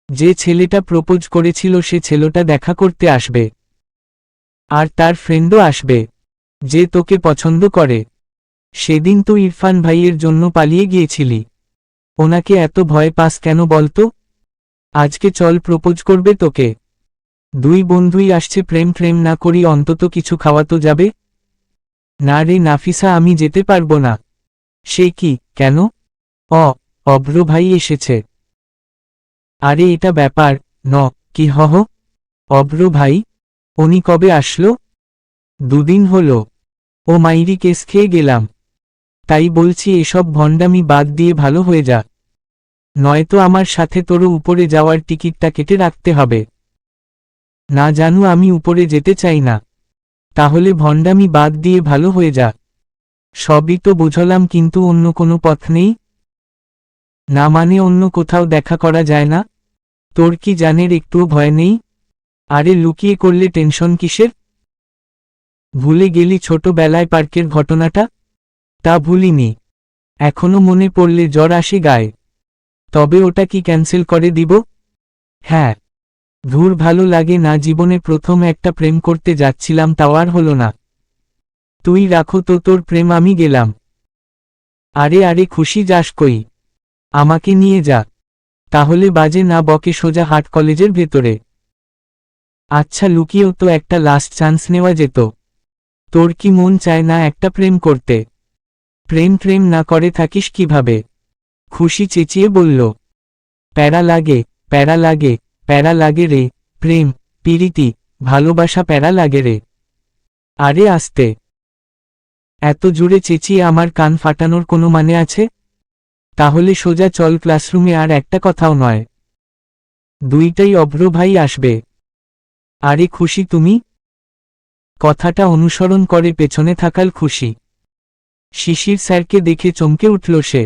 যে ছেলেটা প্রপোজ করেছিল সে ছেলেটা দেখা করতে আসবে। আর তার ফ্রেন্ডও আসবে, যে তোকে পছন্দ করে। সেদিন তো ইরফান ভাইয়ের জন্য পালিয়ে গিয়েছিলি। ওনাকে এত ভয় পাস কেন বলতো? আজকে চল, প্রপোজ করবে তোকে। দুই বন্ধুই আসছে, প্রেম প্রেম না করি অন্তত কিছু খাওয়াতো যাবে। না রে নাফিসা, আমি যেতে পারবো না। সে কি, কেন? অভ্র ভাই এসেছে। আরে এটা ব্যাপার কি হহ? অভ্র ভাই? উনি কবে আসলো? 2 দিন হলো। ও মাইরি, কেস খেয়ে গেলাম। তাই বলছি এসব ভণ্ডামি বাদ দিয়ে ভালো হয়ে যা, নয়তো আমার সাথে তোরও উপরে যাওয়ার টিকিটটা কেটে রাখতে হবে। না জানু, আমি উপরে যেতে চাই না। তাহলে ভণ্ডামি বাদ দিয়ে ভালো হয়ে যা। সবই তো বুঝলাম, কিন্তু অন্য কোনো পথ নেই? না মানে অন্য কোথাও দেখা করা যায় না? তোর কি জানের একটুও ভয় নেই? আরে লুকিয়ে করলে টেনশন কিসের? ভুলে গেলি ছোটবেলায় পার্কের ঘটনাটা? তা ভুলিনি। এখনো মনে পড়লে জ্বর আসে গায়ে। তবে ওটা কি ক্যান্সেল করে দিব? হ্যাঁ। ধুর, ভালো লাগে না, জীবনে প্রথম একটা প্রেম করতে যাচ্ছিলাম, তাও আর হলো না। তুই রাখো তো তোর প্রেম, আমি গেলাম। আরে আরে খুশি, যাস কই? আমাকে নিয়ে যা। তাহলে বাজে না বকে সোজা হাট কলেজের ভেতরে। আচ্ছা, লুকিয়েও তো একটা লাস্ট চান্স নেওয়া যেত। তোর কি মন চায় না একটা প্রেম করতে? প্রেম প্রেম না করে থাকিস কিভাবে? খুশি চেঁচিয়ে বলল। প্যারা লাগে, প্যারা লাগে, প্যারা লাগে রে। প্রেম, পিরিতি, ভালোবাসা প্যারা লাগে রে। আরে আস্তে। এত জোরে চেঁচিয়ে আমার কান ফাটানোর কোনো মানে আছে? তাহলে সোজা চল ক্লাসরুমে, আর একটা কথাও নয়। দুইটাই অভ্র ভাই আসবে। আরে খুশি, তুমি? কথাটা অনুসরণ করে পেছনে থাকাল খুশি। শিশির স্যারকে দেখে চমকে উঠল সে।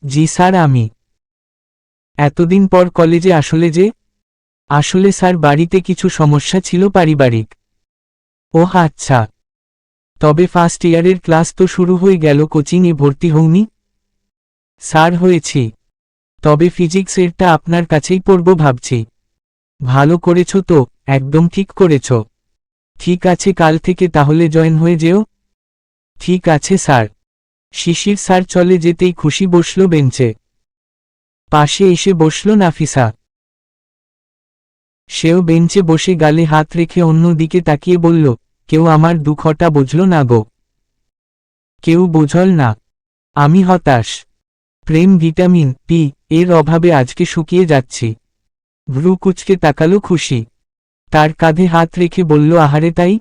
জি স্যার, আমি। এতদিন পর কলেজে আসলে যে? আসলে স্যার, বাড়িতে কিছু সমস্যা ছিল পারিবারিক। ওহ আচ্ছা। তবে ফার্স্ট ইয়ারের ক্লাস তো শুরু হয়ে গেল, কোচিংয়ে ভর্তি হওনি? স্যার, হয়েছি। তবে ফিজিক্স এরটা আপনার কাছেই পড়ব ভাবছি। ভালো করেছ তো, একদম ঠিক করেছ। ঠিক আছে, কাল থেকে তাহলে জয়েন হয়ে যেও। ঠিক আছে স্যার। শিশির স্যার চলে যেতেই খুশি বসল বেঞ্চে। পাশে এসে বসল নাফিসা। সেও বেঞ্চে বসে গালে হাত রেখে অন্য দিকে তাকিয়ে বলল, কেউ আমার দুঃখটা বুঝল না গো। কেউ বুঝল না। আমি হতাশ। প্রেম, ভিটামিন পি এর অভাবে আজকে শুকিয়ে যাচ্ছি। ভ্রু কুচকে তাকালো খুশি। তার কাঁধে হাত রেখে বলল, আহারে তাই?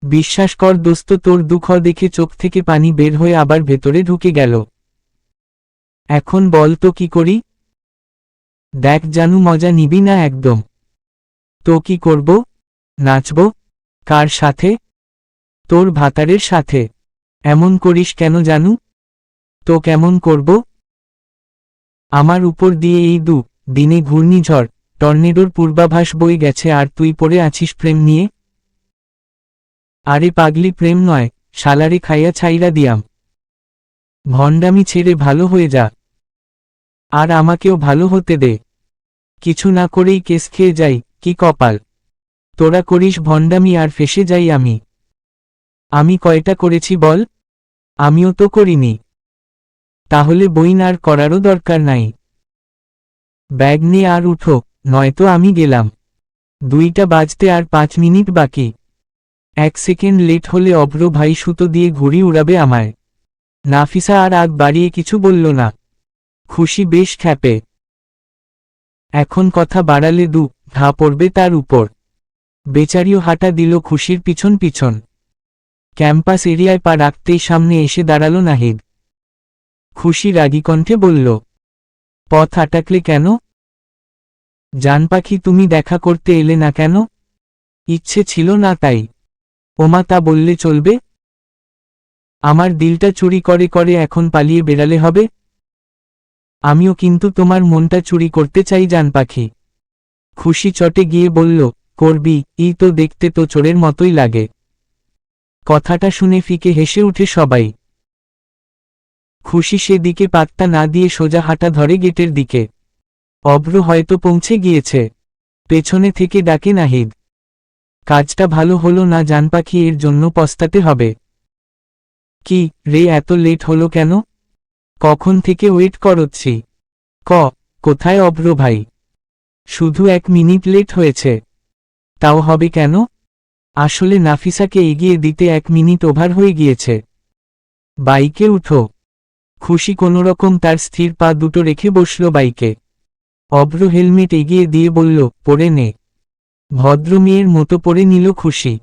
বিশ্বাস কর দোস্ত, তোর দুঃখ দেখে চোখ থেকে পানি বের হয়ে আবার ভেতরে ঢুকে গেল। এখন বল তো কি করি? দেখ জানু, মজা নিবি না একদম। তো কি করব? নাচব? কার সাথে? তোর ভাতারের সাথে। এমন করিস কেন জানু? তো কেমন করব? আমার উপর দিয়ে এই দিনে ঘূর্ণিঝড়, টর্নেডোর পূর্বাভাস বয়ে গেছে, আর তুই পড়ে আছিস প্রেম নিয়ে? আরে পাগলি, প্রেম নয়, শালারে খাইয়া ছাইরা দিয়াম। ভণ্ডামি ছেড়ে ভালো হয়ে যা। আর আমাকেও ভালো হতে দে। কিছু না করেই কেস খেয়ে যাই, কি কপাল। তোরা করিস ভণ্ডামি আর ফেসে যাই আমি। আমি কয়টা করেছি বল? আমিও তো করিনি। তাহলে বইন আর করারও দরকার নাই। ব্যাগ নিয়ে আর উঠো, নয়তো আমি গেলাম। 2টা বাজতে আর 5 মিনিট বাকি। 1 সেকেন্ড লেট হলে অভ্র ভাই সুতো দিয়ে ঘুড়ি উড়াবে আমায়। নাফিসা আর আগ বাড়িয়ে কিছু বলল না। খুশি বেশ খ্যাপে। এখন কথা বাড়ালে ঘা পড়বে তার উপর। বেচারিও হাঁটা দিল খুশির পিছন পিছন। ক্যাম্পাস এরিয়ায় পা রাখতেই সামনে এসে দাঁড়ালো নাহিদ। খুশি রাগী কণ্ঠে বলল, পথ আটকলে কেন? জান পাখি, তুমি দেখা করতে এলে না কেন? ইচ্ছে ছিল না তাই? ওমা, তা বললে চলবে? আমার দিলটা চুরি করে করে এখন পালিয়ে বেড়ালে হবে? আমিও কিন্তু তোমার মনটা চুরি করতে চাই জান পাখি। খুশি চটে গিয়ে বলল, করবি? তো দেখতে তো চোরের মতোই লাগে। কথাটা শুনে ফিকে হেসে উঠে সবাই। খুশি সেদিকে পাত্তা না দিয়ে সোজা হাঁটা ধরে গেটের দিকে। অভ্র হয়তো পৌঁছে গিয়েছে। পেছনে থেকে ডাকে নাহিদ, কাজটা ভালো হলো না জান পাখি, এর জন্য পস্তাতে হবে। কি রে, এত লেট হলো কেন? কখন থেকে ওয়েট করছি। কোথায় অভ্র ভাই? শুধু 1 মিনিট লেট হয়েছে। তাও হবে কেন? আসলে নাফিসাকে এগিয়ে দিতে 1 মিনিট ওভার হয়ে গিয়েছে। বাইকে উঠো। খুশি কোনোরকম তার স্থির পা দুটো রেখে বসল বাইকে। অভ্র হেলমেট এগিয়ে দিয়ে বলল, পরে নে। ভদ্র মেয়ের মতো পরে নিল খুশি।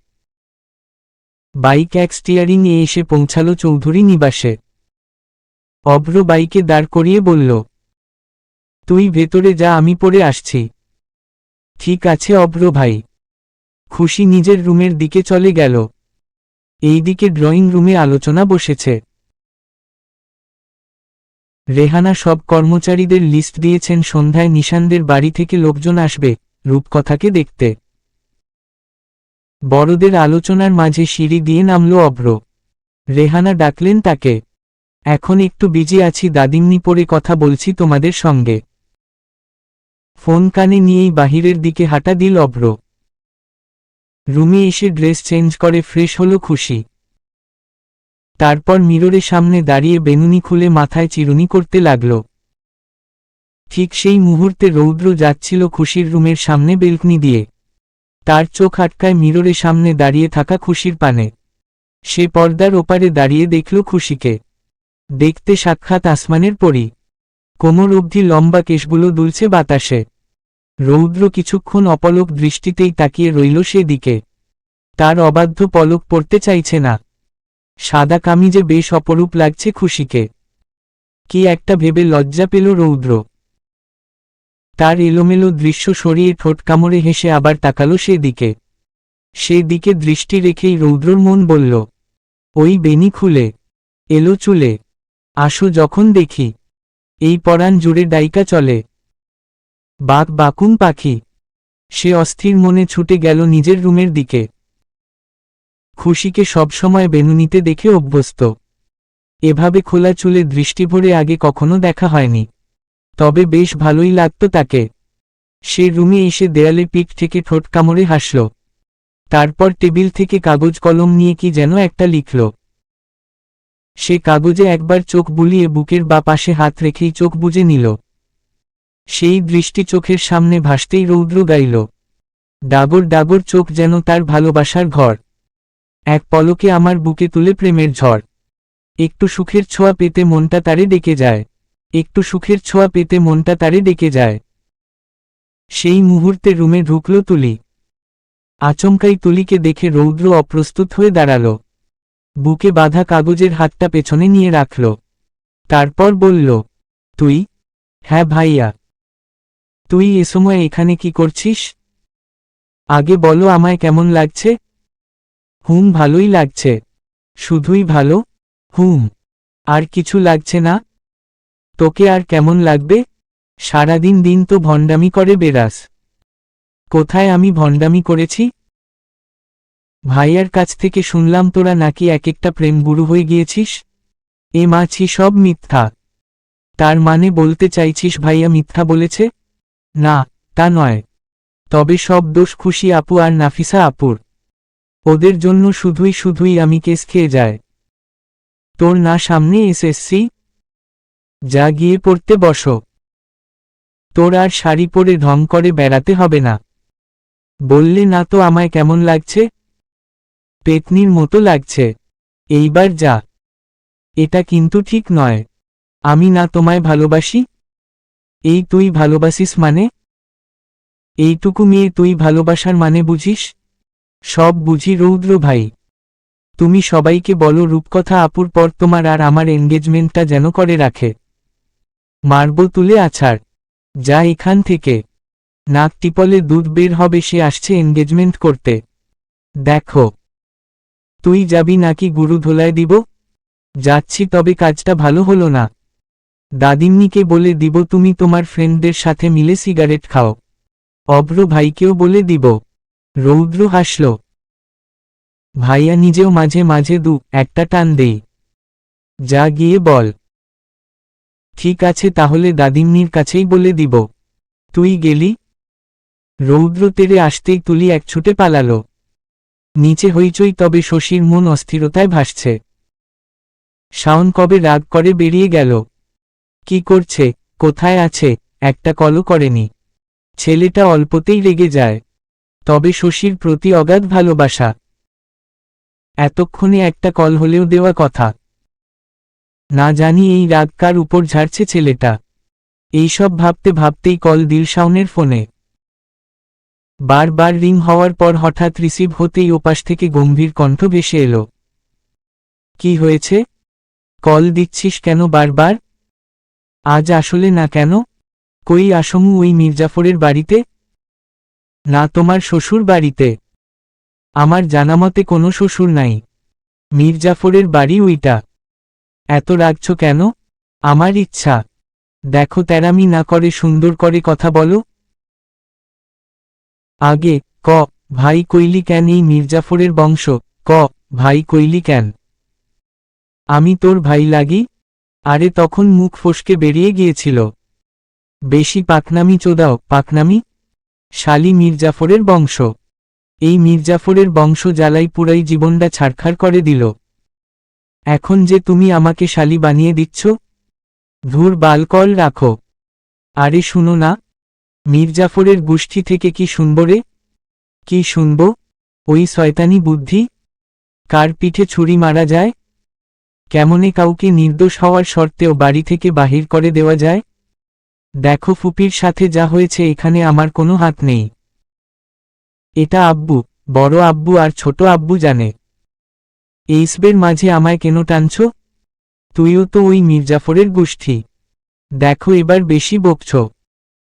বাইক স্টিয়ারিং এ এসে পৌঁছালো চৌধুরী নিবাসে। অভ্র বাইকে দাঁড় করিয়ে বলল, তুই ভেতরে যা, আমি পরে আসছি। ঠিক আছে অভ্র ভাই। খুশি নিজের রুমের দিকে চলে গেল। এইদিকে ড্রয়িং রুমে আলোচনা বসেছে। রেহানা সব কর্মচারীদের লিস্ট দিয়েছেন, সন্ধ্যায় নিশানদের বাড়ি থেকে লোকজন আসবে রূপকথাকে দেখতে। বড়দের আলোচনার মাঝে সিঁড়ি দিয়ে নামল অভ্র। রেহানা ডাকলেন তাকে। এখন একটু বিজি আছি দাদিমনি, পরে কথা বলছি তোমাদের সঙ্গে। ফোন কানে নিয়েই বাহিরের দিকে হাঁটা দিল অভ্র। রুমে এসে ড্রেস চেঞ্জ করে ফ্রেশ হলো খুশি। তারপর মিররের সামনে দাঁড়িয়ে বেনুনি খুলে মাথায় চিরুনি করতে লাগল। ঠিক সেই মুহূর্তে রৌদ্র যাচ্ছিল খুশির রুমের সামনে বেলকনি দিয়ে। তার চোখ আটকায় মিররের সামনে দাঁড়িয়ে থাকা খুশির পানে। সে পর্দার ওপারে দাঁড়িয়ে দেখল খুশিকে। দেখতে সাক্ষাৎ আসমানের পরী। কোমর অবধি লম্বা কেশগুলো দুলছে বাতাসে। রৌদ্র কিছুক্ষণ অপলক দৃষ্টিতেই তাকিয়ে রইল সেদিকে। তার অবাধ্য পলক পড়তে চাইছে না। সাদা কামিজে বেশ অপরূপ লাগছে খুশিকে। কি একটা ভেবে লজ্জা পেল রৌদ্র। তার এলোমেলো দৃশ্য সরিয়ে ঠোঁট কামড়ে হেসে আবার তাকালো সেদিকে দৃষ্টি রেখেই রৌদ্রর মন বলল, ওই বেনি খুলে এলো চুলে, আসো যখন দেখি, এই পরাণ জুড়ে ডাইকা চলে বাক বাকুম পাখি। সে অস্থির মনে ছুটে গেল নিজের রুমের দিকে। খুশিকে সবসময় বেনুনিতে দেখে অভ্যস্ত। এভাবে খোলা চুলে দৃষ্টি ভরে আগে কখনো দেখা হয়নি। তবে বেশ ভালোই লাগত তাকে। সে রুমে এসে দেয়ালে পিঠ থেকে ঠোঁট কামড়ে হাসল। তারপর টেবিল থেকে কাগজ কলম নিয়ে কি যেন একটা লিখল। সে কাগজে একবার চোখ বুলিয়ে বুকের বা পাশে হাত রেখেই চোখ বুজে নিল। সেই দৃষ্টি চোখের সামনে ভাসতেই রৌদ্র গাইল, ডাগর ডাগর চোখ যেন তার ভালোবাসার ঘর, এক পলকে আমার বুকে তুলে প্রেমের ঝড়। একটু সুখের ছোঁয়া পেতে মনটা তারে ডেকে যায়, একটু সুখের ছোঁয়া পেতে মনটা তারে ডেকে যায়। সেই মুহূর্তে রুমে ঢুকল তুলি। আচমকাই তুলিকে দেখে রৌদ্র অপ্রস্তুত হয়ে দাঁড়াল। বুকে বাঁধা কাগজের হাতটা পেছনে নিয়ে রাখল। তারপর বলল, তুই? হ্যাঁ ভাইয়া। তুই এ সময় এখানে কি করছিস? আগে বলো আমায় কেমন লাগছে? ভালোই লাগছে। শুধুই ভালো? আর কিছু লাগছে না? তোকে আর কেমন লাগবে? সারাদিন দিন তো ভণ্ডামি করে বেরাস। কোথায় আমি ভণ্ডামি করেছি? ভাইয়ার কাছ থেকে শুনলাম তোরা নাকি এক একটা প্রেম গুরু হয়ে গিয়েছিস। এ মাছি সব মিথ্যা। তার মানে বলতে চাইছিস ভাইয়া মিথ্যা বলেছে? না, তা নয়। তবে সব দোষ খুশি আপু আর নাফিসা আপুর। ওদের জন্য শুধুই আমি কেস খেয়ে যায়। তোর না সামনে এসএসসি? যা গিয়ে পড়তে বসো। তোর আর শাড়ি পরে ঢং করে বেড়াতে হবে না। বললে না তো আমায় কেমন লাগছে? পেতনির মতো লাগছে। এইবার যা। এটা কিন্তু ঠিক নয়। আমি না তোমায় ভালোবাসি? এই তুই ভালোবাসিস মানে? এইটুকু মেয়ে তুই ভালোবাসার মানে বুঝিস? সব বুঝি রৌদ্র ভাই। তুমি সবাইকে বলো রূপকথা আপুর পর তোমার আর আমার এনগেজমেন্টটা যেন করে রাখে। মারব তুলে আছাড়। যা এখান থেকে। নাক টিপলে দুধ বের হবে সে আসছে এনগেজমেন্ট করতে। দেখো। তুই যাবি নাকি গুরু ধোলায় দিব? যাচ্ছি, তবে কাজটা ভালো হলো না। দাদিমনিকে বলে দিব তুমি তোমার ফ্রেন্ডদের সাথে মিলে সিগারেট খাও। অভ্র ভাইকেও বলে দিব। রৌদ্র হাসল। ভাইয়া নিজেও মাঝে মাঝে একটা টান দেই। যা গিয়ে বল। ঠিক আছে তাহলে দাদিমনির কাছেই বলে দিব। তুই গেলি? রৌদ্র তেরে আসতেই তুলি এক ছুটে পালাল। নিচে হইচই, তবে শশীর মন অস্থিরতায় ভাসছে। শাওন কবে রাগ করে বেরিয়ে গেল। কি করছে, কোথায় আছে, একটা কলও করেনি। ছেলেটা অল্পতেই রেগে যায়। তবে শশীর প্রতি অগাধ ভালোবাসা। এতক্ষণে একটা কল হলেও দেওয়া কথা। না জানি এই রাগ কার উপর ঝাড়ছে ছেলেটা। এইসব ভাবতে ভাবতেই কল দিল শাওনের ফোনে। বারবার রিং হওয়ার পর হঠাৎ রিসিভ হতেই ওপাশ থেকে গম্ভীর কণ্ঠ ভেসে এলো। কি হয়েছে? কল দিচ্ছিস কেন বারবার? আজ আসলে না কেন? কই আসমু ওই মির্জাফরের বাড়িতে? না তোমার শ্বশুর বাড়িতে? আমার জানামতে কোনো শ্বশুর নাই। মির্জাফরের বাড়ি ওইটা। এত রাগছ কেন? আমার ইচ্ছা। দেখো তেরামি না করে সুন্দর করে কথা বলো। আগে ক ভাই কইলি কেন? এই মির্জাফরের বংশ। ক ভাই কইলি কেন? আমি তোর ভাই লাগি? আরে তখন মুখ ফসকে বেরিয়ে গিয়েছিল। বেশি পাকনামি চোদাও, পাকনামি? শালি মীরজাফরের বংশ। এই মীরজাফরের বংশ জ্বালাই পুরাই জীবনটা ছারখার করে দিল। এখন যে তুমি আমাকে শালি বানিয়ে দিচ্ছ? ধুর বাল, কল রাখো। আরে শুনো না, মীরজাফরের গোষ্ঠী থেকে কি শুনব রে? কি শুনব? ওই শয়তানি বুদ্ধি, কার পিঠে ছুরি মারা যায়, কেমনে কাউকে নির্দোষ হওয়ার শর্তেও বাড়ি থেকে বাহির করে দেওয়া যায়। দেখো ফুপির সাথে যা হয়েছে, এখানে আমার কোনো হাত নেই। এটা আব্বু, বড় আব্বু আর ছোট আব্বু জানে। এইসবের মাঝে আমায় কেন টানছ? তুইও তো ওই মীরজাফরের গোষ্ঠী। দেখো এবার বেশি বকছ।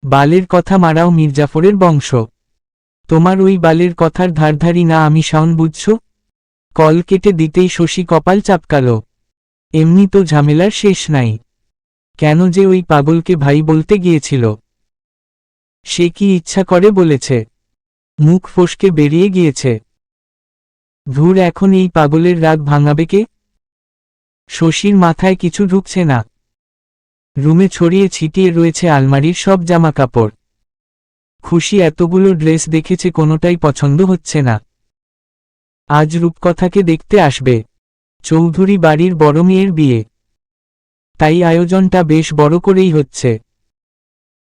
বালের কথা মারাও মীরজাফরের বংশ। তোমার ওই বালের কথার ধারধারি না আমি শাওন, বুঝছ? কল কেটে দিতেই শশী কপাল চাপকালো। এমনি তো ঝামেলার শেষ নাই। কেন যে ওই পাগলকে ভাই বলতে গিয়েছিল? সে কি ইচ্ছা করে বলেছে? মুখ ফসকে বেরিয়ে গিয়েছে। ধুর, এখন এই পাগলের রাগ ভাঙাবে কে? শশীর মাথায় কিছু ঢুকছে না। রুমে ছড়িয়ে ছিটিয়ে রয়েছে আলমারির সব জামাকাপড়। খুশি এতগুলো ড্রেস দেখেছে, কোনোটাই পছন্দ হচ্ছে না। আজ রূপকথাকে দেখতে আসবে। চৌধুরী বাড়ির বড় মেয়ের বিয়ে, তাই আয়োজনটা বেশ বড় করেই হচ্ছে।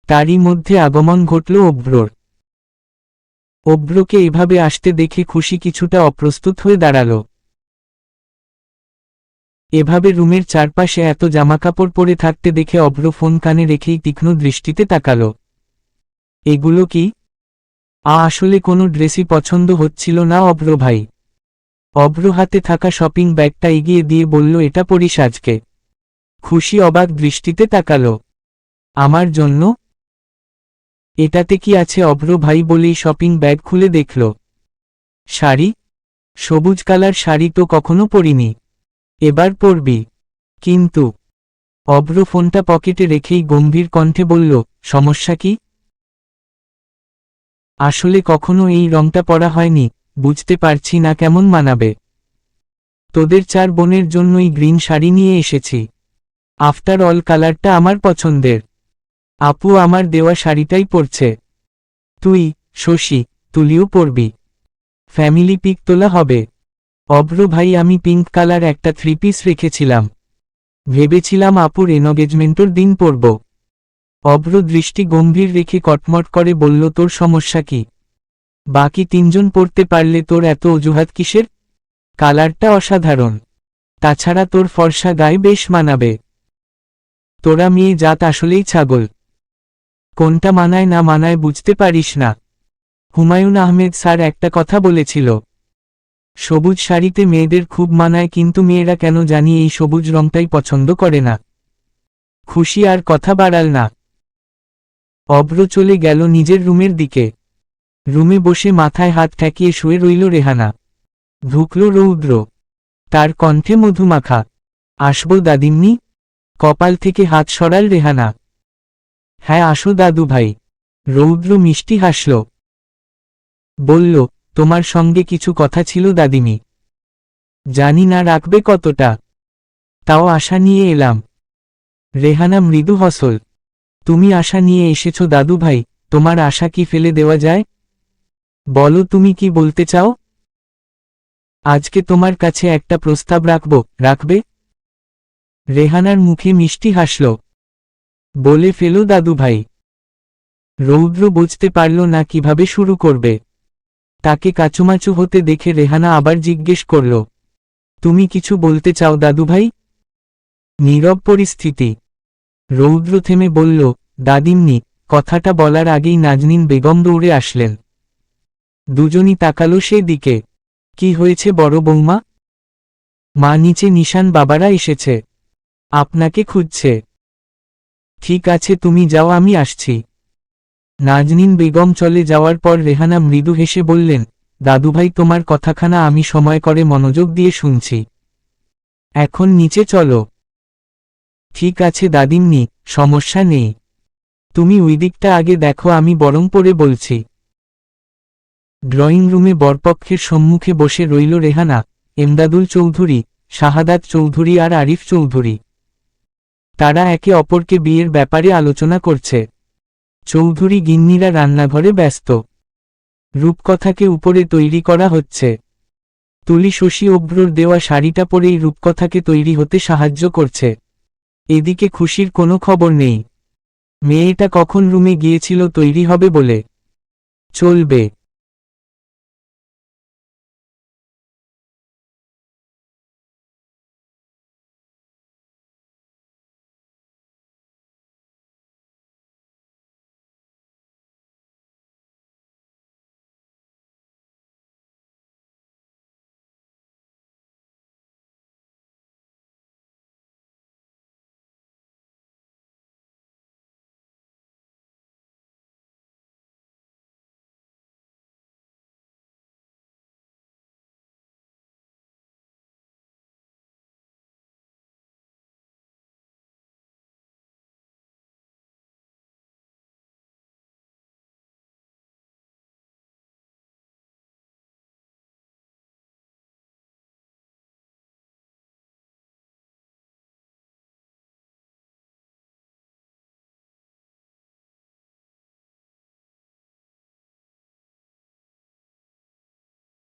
তারই মধ্যে আগমন ঘটল অভ্রর। অভ্রকে এভাবে আসতে দেখে খুশি কিছুটা অপ্রস্তুত হয়ে দাঁড়াল। এভাবে রুমের চারপাশে এত জামাকাপড় পরে থাকতে দেখে অভ্র ফোন কানে রেখেই তীক্ষ্ণ দৃষ্টিতে তাকাল। এগুলো কি? আসলে কোনো ড্রেসই পছন্দ হচ্ছিল না অভ্র ভাই। অভ্র হাতে থাকা শপিং ব্যাগটা এগিয়ে দিয়ে বলল, এটা পরিস আজকে। খুশি অবাক দৃষ্টিতে তাকাল। আমার জন্য? এটাতে কি আছে অভ্র ভাই বলেই শপিং ব্যাগ খুলে দেখল। শাড়ি, সবুজ কালার শাড়ি তো কখনো পরিনি, এবার পরবি। কিন্তু অভ্র ফোনটা পকেটে রেখেই গম্ভীর কণ্ঠে বলল, সমস্যা কি? আসলে কখনো এই রংটা পরা হয়নি, বুঝতে পারছি না কেমন মানাবে। তোদের 4 বোনের জন্যই গ্রিন শাড়ি নিয়ে এসেছি। আফটার অল কালারটা আমার পছন্দের। আপু আমার দেওয়া শাড়িটাই পরছে। তুই, শশী, তুলিও পরবি। ফ্যামিলি পিক তোলা হবে। অভ্র ভাই, আমি পিঙ্ক কালার একটা 3 পিস রেখেছিলাম, ভেবেছিলাম আপুর এনগেজমেন্টের দিন পরব। অভ্র দৃষ্টি গম্ভীর রেখে কটমট করে বলল, তোর সমস্যা কি? বাকি 3 জন পরতে পারলে তোর এত অজুহাত কিসের? কালারটা অসাধারণ, তাছাড়া তোর ফর্সা গায়ে বেশ মানাবে। তোরা মেয়ে জাত আসলেই ছাগল। কোনটা মানায় না মানায় বুঝতে পারিস না। হুমায়ুন আহমেদ স্যার একটা কথা বলেছিল, সবুজ শাড়িতে মেয়েদের খুব মানায়, কিন্তু মেয়েরা কেন জানি এই সবুজ রংটাই পছন্দ করে না। খুশি আর কথা বাড়াল না। অভ্র চলে গেল নিজের রুমের দিকে। রুমে বসে মাথায় হাত ঠেকিয়ে শুয়ে রইল রেহানা। ঢুকল রৌদ্র, তার কণ্ঠে মধুমাখা। আসবো দাদিমনি? কপাল থেকে হাত সরাল রেহানা। হ্যাঁ আসো দাদু ভাই। রৌদ্র মিষ্টি হাসল। বলল, তোমার সঙ্গে কিছু কথা ছিল দাদিমি। জানি না রাখবে কতটা, তাও আশা নিয়ে এলাম। রেহানা মৃদু হসল। তুমি আশা নিয়ে এসেছো দাদু ভাই, তোমার আশা কি ফেলে দেওয়া যায়? বলো তুমি কি বলতে চাও? আজকে তোমার কাছে একটা প্রস্তাব রাখবো, রাখবে? রেহানার মুখে মিষ্টি হাসল। বলে ফেলো দাদু ভাই। রৌদ্র বুঝতে পারল না কিভাবে শুরু করবে। তাকে কাচুমাচু হতে দেখে রেহানা আবার জিজ্ঞেস করল, তুমি কিছু বলতে চাও দাদু ভাই? নীরব পরিস্থিতি। রৌদ্র থেমে বলল, দাদিমনি। কথাটা বলার আগেই নাজনীন বেগম দৌড়ে আসলেন। দুজনই তাকালো সে দিকে। কি হয়েছে বড় বৌমা? মা নিচে নিশান বাবারা এসেছে, আপনাকে খুঁজছে। ঠিক আছে তুমি যাও, আমি আসছি। নাজনীন বেগম চলে যাওয়ার পর রেহানা মৃদু হেসে বললেন, দাদুভাই তোমার কথাখানা আমি সময় করে মনোযোগ দিয়ে শুনছি। এখন নিচে চলো। ঠিক আছে দাদিমনি, সমস্যা নেই। তুমি ওই দিকটা আগে দেখো, আমি বরং পরে বলছি। ড্রয়িং রুমে বরপক্ষের সম্মুখে বসে রইল রেহানা, এমদাদুল চৌধুরী, শাহাদাত চৌধুরী আর আরিফ চৌধুরী। তারা একে অপরকে বিয়ের ব্যাপারে আলোচনা করছে। চৌধুরী গিন্নিরা রান্নাঘরে ব্যস্ত। রূপকথাকে উপরে তৈরি করা হচ্ছে। তুলি শশী অভ্রর দেওয়া শাড়িটা পরেই রূপকথাকে তৈরি হতে সাহায্য করছে। এদিকে খুশির কোনো খবর নেই। মেয়েটা কখন রুমে গিয়েছিল তৈরি হবে বলে। চলবে।